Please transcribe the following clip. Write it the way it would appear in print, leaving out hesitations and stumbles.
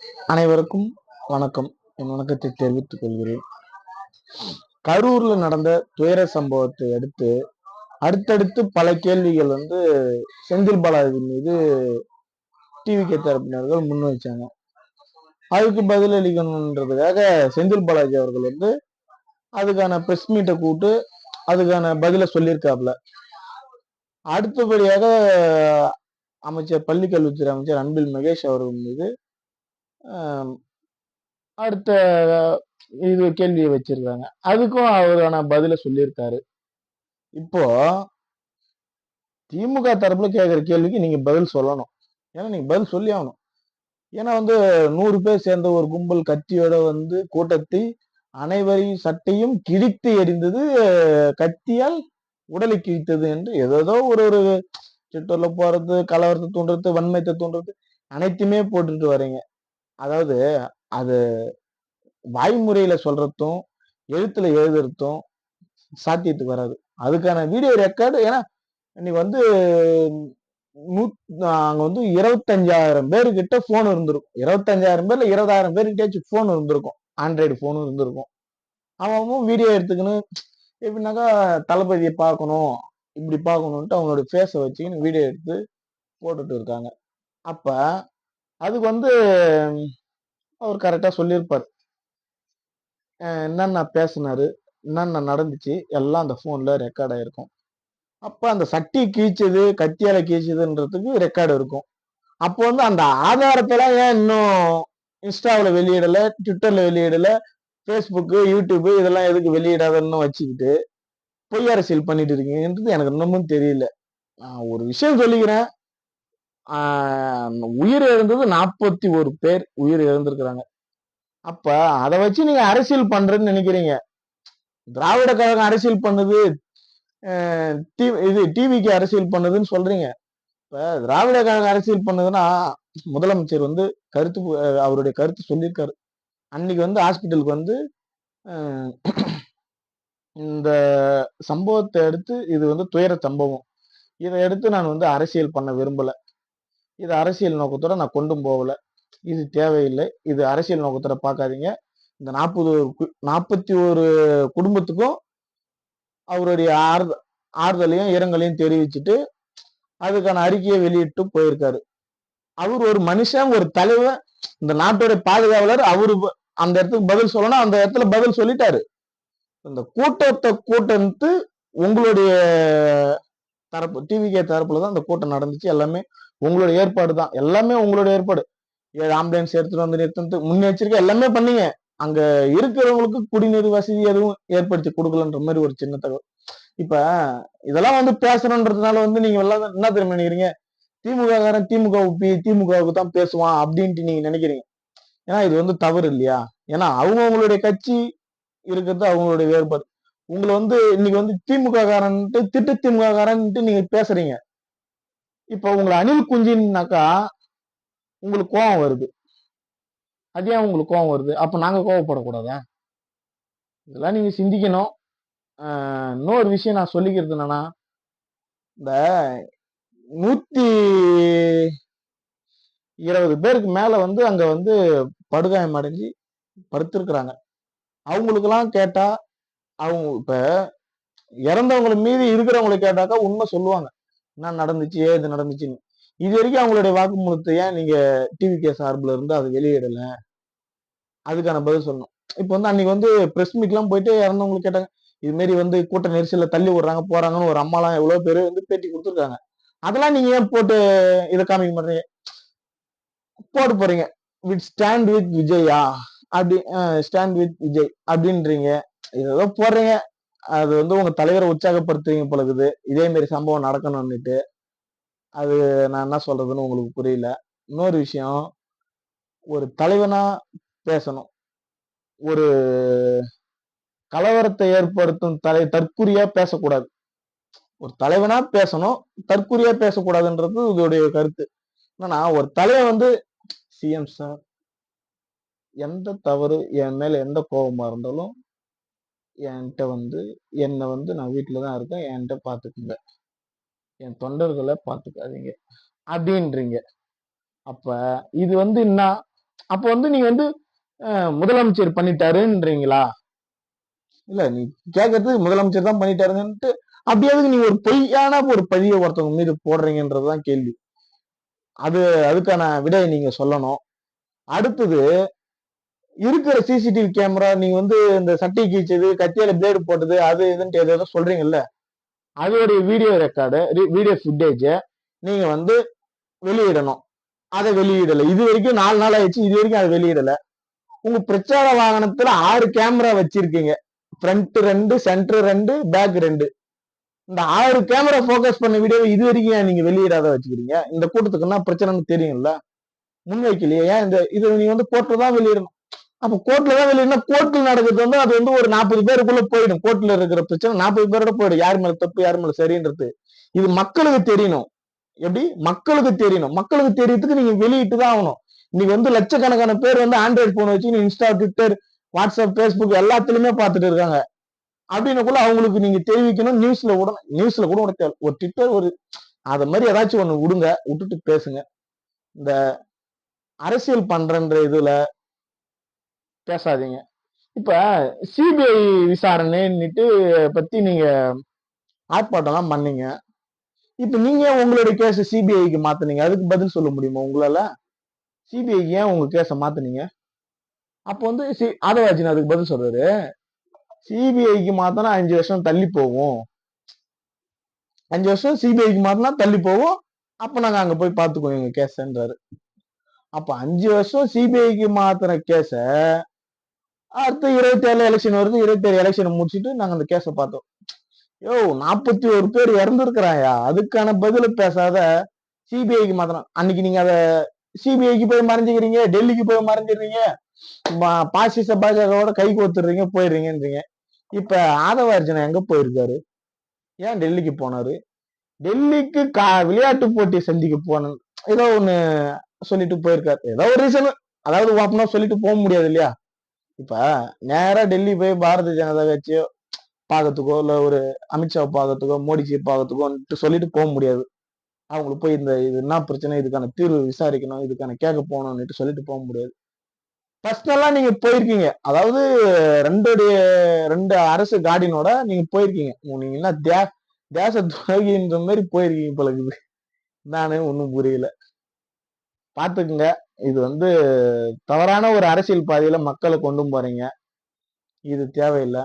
அனைவருக்கும் வணக்கம். என் வணக்கத்தை தெரிவித்துக் கொள்கிறேன். கரூர்ல நடந்த துயர சம்பவத்தை அடுத்து அடுத்தடுத்து பல கேள்விகள் செந்தில் பாலாஜி மீது டிவிகே தரப்பினர்கள் முன் வச்சாங்க. அதுக்கு பதில் அளிக்கணுன்றதுக்காக செந்தில் பாலாஜி அவர்கள் அதுக்கான பிரஸ் மீட்டை கூட்டு அதுக்கான பதில சொல்லியிருக்காப்ல. அடுத்தபடியாக அமைச்சர் பள்ளிக்கல்வித்துறை அமைச்சர் அன்பில் மகேஷ் அவர்கள் மீது அடுத்த இது கேள்வியை வச்சிருக்காங்க. அதுக்கும் அவரான பதில சொல்லியிருக்காரு. இப்போ திமுக தரப்புல கேட்கிற கேள்விக்கு நீங்க பதில் சொல்லணும். ஏன்னா நீங்க பதில் சொல்லி ஆகணும். ஏன்னா 100 பேர் சேர்ந்த ஒரு கும்பல் கத்தியோட கூட்டத்தை அனைவரையும் சட்டையும் கிழித்து எறிந்தது, கத்தியால் உடலை கிழித்தது என்று ஏதோ ஒரு ட்விட்டர்ல போறது, கலவரத்தை தூண்டுறது, வன்மத்தை தூண்டுறது அனைத்துமே போட்டுட்டு வரீங்க. அதாவது அது வாய்முறையில சொல்றதும் எழுத்துல எழுதுறதும் சாத்தியத்துக்கு வராது. அதுக்கான வீடியோ ரெக்கார்டு ஏன்னா இன்னைக்கு அங்க 25,000 பேருக்கிட்ட போன் இருந்திருக்கும். 25,000 பேர்ல 20,000 பேருக்கிட்டாச்சும் போன் இருந்திருக்கும். ஆண்ட்ராய்டு போனும் இருந்திருக்கும். அவன் வீடியோ எடுத்துக்கணும் எப்படின்னாக்கா தளபதியை பார்க்கணும், இப்படி பார்க்கணும்ட்டு அவங்களோட ஃபேஸை வச்சுக்கின்னு வீடியோ எடுத்து போட்டுட்டு இருக்காங்க. அப்ப அதுக்கு அவர் கரெக்டா சொல்லியிருப்பார். என்னென்ன பேசினாரு, என்னென்ன நடந்துச்சு எல்லாம் அந்த போன்ல ரெக்கார்ட் ஆயிருக்கும். அப்ப அந்த சட்டி கீழ்ச்சது, கத்தியால கீழ்ச்சதுன்றதுக்கு ரெக்கார்டு இருக்கும். அப்போ அந்த ஆதாரத்தெல்லாம் ஏன் இன்னும் இன்ஸ்டாவில் வெளியிடல, ட்விட்டர்ல வெளியிடல, ஃபேஸ்புக்கு, யூடியூப் இதெல்லாம் எதுக்கு வெளியிடாதன்னு வச்சுக்கிட்டு பொய் அரசியல் பண்ணிட்டு இருக்கீங்கன்றது எனக்கு இன்னமும் தெரியல. நான் ஒரு விஷயம் சொல்லிக்கிறேன். உயிர் இழந்தது 41 பேர் உயிர் இழந்திருக்கிறாங்க. அப்ப அதை வச்சு நீங்க அரசியல் பண்றேன்னு நினைக்கிறீங்க. திராவிட கழகம் அரசியல் பண்ணுது, டிவிக்கு அரசியல் பண்ணுதுன்னு சொல்றீங்க. இப்ப திராவிட கழகம் அரசியல் பண்ணுதுன்னா முதலமைச்சர் அவருடைய கருத்து சொல்லியிருக்காரு. அன்னைக்கு ஹாஸ்பிட்டலுக்கு இந்த சம்பவத்தை எடுத்து இது துயர சம்பவம், இதை எடுத்து நான் அரசியல் பண்ண விரும்பல, இது அரசியல் நோக்கத்தோட நான் கொண்டும் போகல, இது தேவையில்லை, இது அரசியல் நோக்கத்தோட பார்க்காதீங்க. இந்த 41 குடும்பத்துக்கும் அவருடைய ஆறுதலையும் இரங்கலையும் தெரிவிச்சுட்டு அதுக்கான அறிக்கையை வெளியிட்டு போயிருக்காரு. அவர் ஒரு மனுஷன், ஒரு தலைவர், இந்த நாட்டோட பாதுகாவலர். அவரு அந்த இடத்துக்கு பதில் சொல்லணும், அந்த இடத்துல பதில் சொல்லிட்டாரு. இந்த கூட்டத்து உங்களுடைய தரப்பு, டிவிகே தரப்புலதான் அந்த கூட்டம் நடந்துச்சு. எல்லாமே உங்களுடைய ஏற்பாடு தான், எல்லாமே உங்களுடைய ஏற்பாடு. 7 ஆம்புலன்ஸ் எடுத்துட்டு நிறுத்தத்து முன்னெச்சரிக்கை எல்லாமே பண்ணீங்க. அங்க இருக்கிறவங்களுக்கு குடிநீர் வசதி எதுவும் ஏற்படுத்தி கொடுக்கலன்ற மாதிரி ஒரு சின்ன தகவல். இப்ப இதெல்லாம் பேசணுன்றதுனால நீங்க எல்லாம் என்ன தெரியுமா நினைக்கிறீங்க, திமுககாரன் திமுகவுக்கு தான் பேசுவான் அப்படின்ட்டு நீங்க நினைக்கிறீங்க. ஏன்னா இது தவறு இல்லையா? ஏன்னா அவங்களுடைய கட்சி இருக்கிறது அவங்களுடைய வேறுபாடு. உங்களை இன்னைக்கு திமுக காரன்ட்டு திட்டு திமுக காரன்ட்டு நீங்க பேசுறீங்க. இப்ப உங்களை அணில் குஞ்சின்னாக்கா உங்களுக்கு கோபம் வருது. அது ஏன் உங்களுக்கு கோபம் வருது? அப்ப நாங்க கோபப்படக்கூடாதா? இதெல்லாம் நீங்க சிந்திக்கணும். இன்னொரு விஷயம் நான் சொல்லிக்கிறது என்னன்னா, இந்த 120 பேருக்கு மேல அங்க படுகாயம் அடைஞ்சு படுத்திருக்கிறாங்க. அவங்களுக்கு எல்லாம் கேட்டா அவங்க இப்ப இறந்தவங்களை மீறி இருக்கிறவங்களை கேட்டாக்கா உண்மை சொல்லுவாங்க, என்ன நடந்துச்சு ஏது நடந்துச்சுன்னு. இது வரைக்கும் அவங்களுடைய வாக்குமூலத்தை ஏன் நீங்க டிவிகே சார்பில் இருந்து அதை வெளியிடல? அதுக்கான பதில் சொல்லணும். இப்ப அன்னைக்கு பிரஸ் மீட் எல்லாம் போயிட்டு இறந்தவங்களுக்கு கேட்டாங்க. இது மாதிரி கூட்ட நெரிசல்ல தள்ளி விடுறாங்க போறாங்கன்னு ஒரு அம்மாலாம் எவ்வளவு பேரு பேட்டி கொடுத்துருக்காங்க. அதெல்லாம் நீங்க ஏன் போட்டு இதை காமிக்க மாட்டீங்க? போட்டு போறீங்க வித் ஸ்டாண்ட் வித் விஜயா அப்படி, ஸ்டாண்ட் வித் விஜய் அப்படின்றீங்க, ஏதோ போடுறீங்க. அது உங்க தலைவரை உற்சாகப்படுத்துறீங்க பழகுது. இதே மாதிரி சம்பவம் நடக்கணும்னுட்டு. அது நான் என்ன சொல்றதுன்னு உங்களுக்கு புரியல. இன்னொரு விஷயம், ஒரு தலைவனா பேசணும், ஒரு கலவரத்தை ஏற்படுத்தும் தற்குறியா பேசக்கூடாது. ஒரு தலைவனா பேசணும், தற்குறியா பேசக்கூடாதுன்றது இதோடைய கருத்து. என்னன்னா, ஒரு தலைவன் சிஎம் சார், எந்த தவறு என் மேல எந்த கோபமா இருந்தாலும் என்கிட்ட என்னை நான் வீட்டுலதான் இருக்கேன், என்கிட்ட பாத்துக்குங்க, என் தொண்டர்களை பாத்துக்காதீங்க அப்படின்றீங்க. அப்ப இது என்ன அப்ப வந்து நீங்க வந்து முதலமைச்சர் பண்ணிட்டாருன்றீங்களா? இல்ல நீ கேட்கறது முதலமைச்சர் தான் பண்ணிட்டாருங்கன்ட்டு அப்படியாவது நீங்க ஒரு பொய்யான ஒரு பழிய ஒருத்தவங்க மீது போடுறீங்கன்றதுதான் கேள்வி. அது அதுக்கான விடையை நீங்க சொல்லணும். அடுத்தது இருக்கிற சிசிடிவி கேமரா நீங்க வந்து இந்த சட்டை கீச்சது, கத்தியால பிளேடு போட்டது, அது இதுன்ட்டு ஏதோ சொல்றீங்கல்ல, அதோடைய வீடியோ ரெக்கார்டு, வீடியோ ஃபுட்டேஜ நீங்க வந்து வெளியிடணும். அதை வெளியிடல. இது வரைக்கும் 4 நாள் ஆயிடுச்சு. இது வரைக்கும் அதை வெளியிடல. உங்க பிரச்சார வாகனத்துல 6 கேமரா வச்சிருக்கீங்க. Front 2, centre 2, back 2. இந்த 6 கேமரா போக்கஸ் பண்ண வீடியோ இது வரைக்கும் ஏன் நீங்க வெளியிடாத வச்சுக்கிறீங்க? இந்த கூட்டத்துக்கு என்ன பிரச்சனைன்னு தெரியும்ல. முன்வைக்கலையே. ஏன் இந்த இது நீங்க வந்து கோர்ட்ல தான் வெளியிடணும். அப்ப கோர்ட்ல தான் வெளியிடணும். கோர்ட்ல நடக்கிறது வந்து அது வந்து ஒரு 40 பேருக்குள்ள போயிடும். கோர்ட்ல இருக்கிற பிரச்சனை 40 பேரோட போயிடும். யார் மேல தப்பு, யார் மேல சரின்றது. இது மக்களுக்கு தெரியணும். எப்படி? மக்களுக்கு தெரியணும். மக்களுக்கு தெரியறதுக்கு நீங்க வெளியிட்டு தான் ஆகணும். இன்னைக்கு வந்து லட்சக்கணக்கான பேர் வந்து ஆண்ட்ராய்டு போன் வச்சு இன்ஸ்டா, ட்விட்டர், வாட்ஸ்அப், பேஸ்புக் எல்லாத்துலயுமே பார்த்துட்டு இருக்காங்க. அப்படின்னக்குள்ள அவங்களுக்கு நீங்க தெரிவிக்கணும். நியூஸ்ல கூட விட தேவை. ஒரு ட்விட்டர் ஒரு அத மாதிரி ஏதாச்சும் ஒண்ணு விடுங்க. விட்டுட்டு பேசுங்க. இந்த அரசியல் பண்றன்ற இதுல பேசாதீங்க. இப்ப சிபிஐ விசாரணைன்னுட்டு பத்தி நீங்க ஆர்ப்பாட்டம் தான் பண்ணீங்க. இப்ப நீங்க உங்களுடைய கேஸ் சிபிஐக்கு மாத்துனீங்க. அதுக்கு பதில் சொல்ல முடியுமா உங்களால? சிபிஐக்கு ஏன் உங்க கேஸ மாத்துனீங்க? அப்ப வந்து ஆதவார்ஜுன் அதுக்கு பதில் சொல்றாரு. சிபிஐக்கு மாத்தினா 5 வருஷம் தள்ளி போகும். 5 வருஷம் சிபிஐக்கு மாத்தினா தள்ளி போகும். அப்ப நாங்க அங்க போய் பாத்துக்குவோம் எங்க கேஸ்ன்றாரு. அப்ப 5 வருஷம் சிபிஐக்கு மாத்தின கேஸ அடுத்து 27 எலெக்ஷன் வருது. 27 எலெக்ஷன் முடிச்சிட்டு நாங்க அந்த கேஸ பார்த்தோம். யோ 41 பேர் இறந்துருக்கிறாயா, அதுக்கான பதில பேசாத சிபிஐக்கு மாத்திரம். அன்னைக்கு நீங்க அத சிபிஐக்கு போய் மறைஞ்சுக்கிறீங்க, டெல்லிக்கு போய் மறைஞ்சிடுறீங்க, பாசிச பாஜகவோட கை கோத்துறீங்க, போயிடுறீங்கன்றீங்க. இப்ப ஆதவார்ஜுனா எங்க போயிருக்காரு? ஏன் டெல்லிக்கு போனாரு? டெல்லிக்கு விளையாட்டு போட்டி சந்திக்க போன ஏதோ ஒண்ணு சொல்லிட்டு போயிருக்காரு. ஏதோ ஒரு ரீசன், அதாவது ஓப்பனா சொல்லிட்டு போக முடியாது இல்லையா? இப்ப நேரா டெல்லி போய் பாரதிய ஜனதா கட்சியோ பாக்கிறதுக்கோ, இல்ல ஒரு அமித்ஷா பாக்கிறதுக்கோ, மோடிஜி பாக்கிறதுக்கோ சொல்லிட்டு போக முடியாது. அவங்களுக்கு போய் இந்த இது என்ன பிரச்சனை, இதுக்கான தீர்வு விசாரிக்கணும், இதுக்கான கேட்க போகணும்னுட்டு சொல்லிட்டு போக முடியாது. பர்சனலா நீங்க போயிருக்கீங்க. அதாவது ரெண்டு அரசு கார்டினோட நீங்க போயிருக்கீங்க. நீங்க என்ன தேச துரோகின்ற மாதிரி போயிருக்கீங்க போல இருக்குது. நானே ஒண்ணும் புரியல. பாத்துக்குங்க. இது வந்து தவறான ஒரு அரசியல் பாதையில மக்களை கொண்டு போறீங்க. இது தேவையில்லை.